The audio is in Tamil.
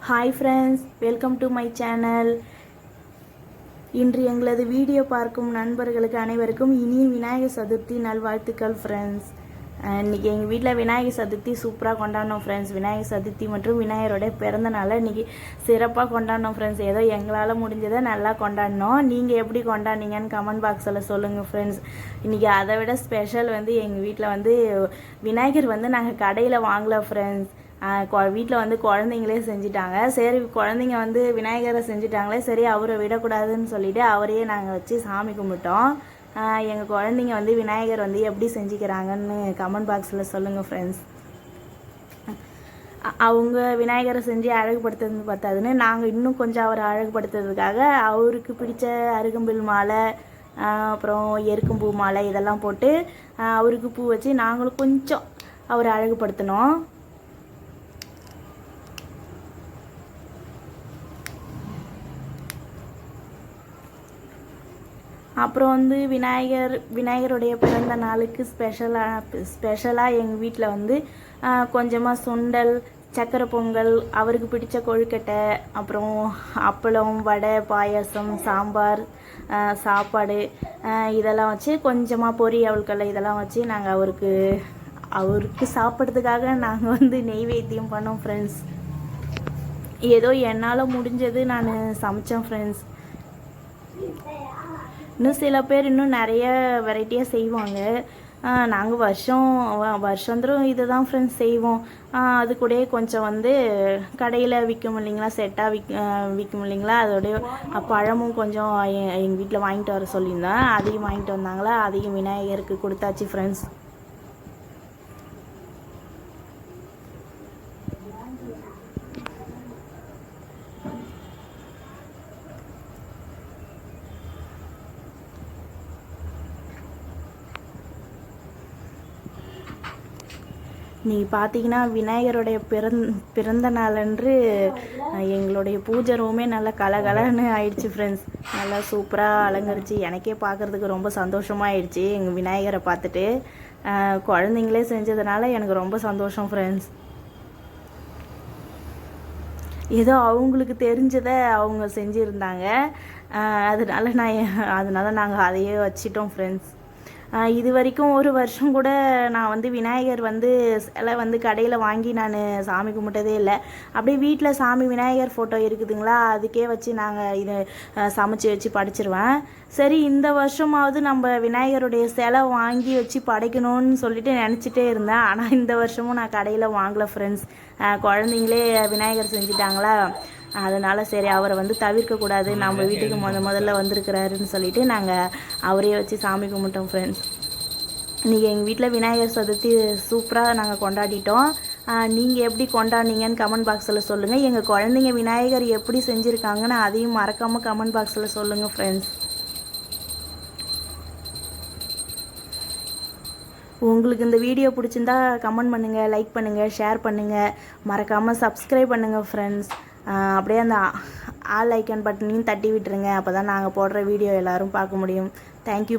Hi friends, welcome to my channel. இன்று எங்களது வீடியோ பார்க்கும் நண்பர்களுக்கு அனைவருக்கும் இனிய விநாயகர் சதுர்த்தி நல்வாழ்த்துக்கள் ஃப்ரெண்ட்ஸ். இன்றைக்கி எங்கள் வீட்டில் விநாயகர் சதுர்த்தி சூப்பராக கொண்டாடினோம் ஃப்ரெண்ட்ஸ். விநாயகர் சதுர்த்தி மற்றும் விநாயகரோடைய பிறந்த நாளை இன்றைக்கி சிறப்பாக கொண்டாடினோம் ஃப்ரெண்ட்ஸ். ஏதோ எங்களால் முடிஞ்சதை நல்லா கொண்டாடினோம். நீங்கள் எப்படி கொண்டாடினீங்கன்னு கமெண்ட் பாக்ஸில் சொல்லுங்கள் ஃப்ரெண்ட்ஸ். இன்றைக்கி அதை விட ஸ்பெஷல் எங்கள் வீட்டில் விநாயகர் நாங்கள் கடையில் வாங்கலை ஃப்ரெண்ட்ஸ். வீட்டில் குழந்தைங்களே செஞ்சுட்டாங்க. சரி, குழந்தைங்க விநாயகரை செஞ்சுட்டாங்களே, சரி அவரை விடக்கூடாதுன்னு சொல்லிவிட்டு அவரையே நாங்கள் வச்சு சாமி கும்பிட்டோம். எங்கள் குழந்தைங்க விநாயகர் எப்படி செஞ்சுக்கிறாங்கன்னு கமெண்ட் பாக்ஸில் சொல்லுங்கள் ஃப்ரெண்ட்ஸ். அவங்க விநாயகரை செஞ்சு அழகுபடுத்துறது பார்த்தாதுன்னு நாங்கள் இன்னும் கொஞ்சம் அவரை அழகுபடுத்துறதுக்காக அவருக்கு பிடிச்ச அருகம்பில் மாலை, அப்புறம் எருக்கம்பூ மாலை இதெல்லாம் போட்டு அவருக்கு பூ வச்சு நாங்களும் கொஞ்சம் அவரை அழகுபடுத்தினோம். அப்புறம் விநாயகருடைய பிறந்த நாளுக்கு ஸ்பெஷலாக எங்கள் வீட்டில் கொஞ்சமாக சுண்டல், சக்கரை பொங்கல், அவருக்கு பிடிச்ச கொழுக்கட்டை, அப்புறம் அப்பளம், வடை, பாயாசம், சாம்பார், சாப்பாடு இதெல்லாம் வச்சு கொஞ்சமாக பொரி, அவல்கல்லை இதெல்லாம் வச்சு நாங்கள் அவருக்கு சாப்பிட்றதுக்காக நாங்கள் நெய்வேத்தியம் பண்ணோம் ஃப்ரெண்ட்ஸ். ஏதோ என்னால் முடிஞ்சது நான் சமைச்சேன் ஃப்ரெண்ட்ஸ். இன்னும் சில பேர் இன்னும் நிறைய வெரைட்டியாக செய்வாங்க. நாங்கள் வருஷந்தரும் இதை தான் ஃப்ரெண்ட்ஸ் செய்வோம். அது கூட கொஞ்சம் கடையில் விற்கும் இல்லைங்களா, செட்டாக விற்கும் இல்லைங்களா, அதோடைய பழமும் கொஞ்சம் எங்கள் வீட்டில் வாங்கிட்டு வர சொல்லியிருந்தேன். அதையும் வாங்கிட்டு வந்தாங்களா, அதையும் விநாயகருக்கு கொடுத்தாச்சு ஃப்ரெண்ட்ஸ். நீ பார்த்தீங்கன்னா விநாயகருடைய பிறந்த நாளன்று எங்களுடைய பூஜை ரூமே நல்லா கலகலன்னு ஆயிடுச்சு ஃப்ரெண்ட்ஸ். நல்லா சூப்பராக அலங்கரிச்சு எனக்கே பார்க்குறதுக்கு ரொம்ப சந்தோஷமாக ஆயிடுச்சு. எங்கள் விநாயகரை பார்த்துட்டு குழந்தைங்களே செஞ்சதுனால எனக்கு ரொம்ப சந்தோஷம் ஃப்ரெண்ட்ஸ். ஏதோ அவங்களுக்கு தெரிஞ்சதை அவங்க செஞ்சுருந்தாங்க. அதனால நாங்கள் அதையே வச்சிட்டோம் ஃப்ரெண்ட்ஸ். இது வரைக்கும் ஒரு வருஷம் கூட நான் விநாயகர் சிலை கடையில் வாங்கி நான் சாமி கும்பிட்டதே இல்லை. அப்படியே வீட்டில் சாமி விநாயகர் ஃபோட்டோ இருக்குதுங்களா, அதுக்கே வச்சு நாங்கள் இதை சமைச்சி வச்சு படைச்சிருவேன். சரி, இந்த வருஷமாவது நம்ம விநாயகருடைய சிலை வாங்கி வச்சு படைக்கணும்னு சொல்லிட்டு நினச்சிட்டே இருந்தேன். ஆனால் இந்த வருஷமும் நான் கடையில் வாங்கலை ஃப்ரெண்ட்ஸ். குழந்தைங்களே விநாயகர் செஞ்சுட்டாங்களா, அதனால் சரி அவரை தவிர்க்கக்கூடாது, நம்ம வீட்டுக்கு முதல்ல வந்திருக்கிறாருன்னு சொல்லிட்டு நாங்கள் அவரையே வச்சு சாமி கும்பிட்டோம் ஃப்ரெண்ட்ஸ். இன்றைக்கி எங்கள் வீட்டில் விநாயகர் சதுர்த்தி சூப்பராக நாங்கள் கொண்டாடிட்டோம். நீங்கள் எப்படி கொண்டாடினீங்கன்னு கமெண்ட் பாக்ஸில் சொல்லுங்கள். எங்கள் குழந்தைங்க விநாயகர் எப்படி செஞ்சுருக்காங்கன்னு அதையும் மறக்காமல் கமெண்ட் பாக்ஸில் சொல்லுங்கள் ஃப்ரெண்ட்ஸ். உங்களுக்கு இந்த வீடியோ பிடிச்சிருந்தா கமெண்ட் பண்ணுங்கள், லைக் பண்ணுங்கள், ஷேர் பண்ணுங்கள், மறக்காமல் சப்ஸ்கிரைப் பண்ணுங்கள் ஃப்ரெண்ட்ஸ். அப்படியே அந்த ஆல் ஐக்கான் பட்டனையும் தட்டி விட்டுருங்க. அப்போ தான் நாங்கள் போடுற வீடியோ எல்லோரும் பார்க்க முடியும். தேங்க்யூ.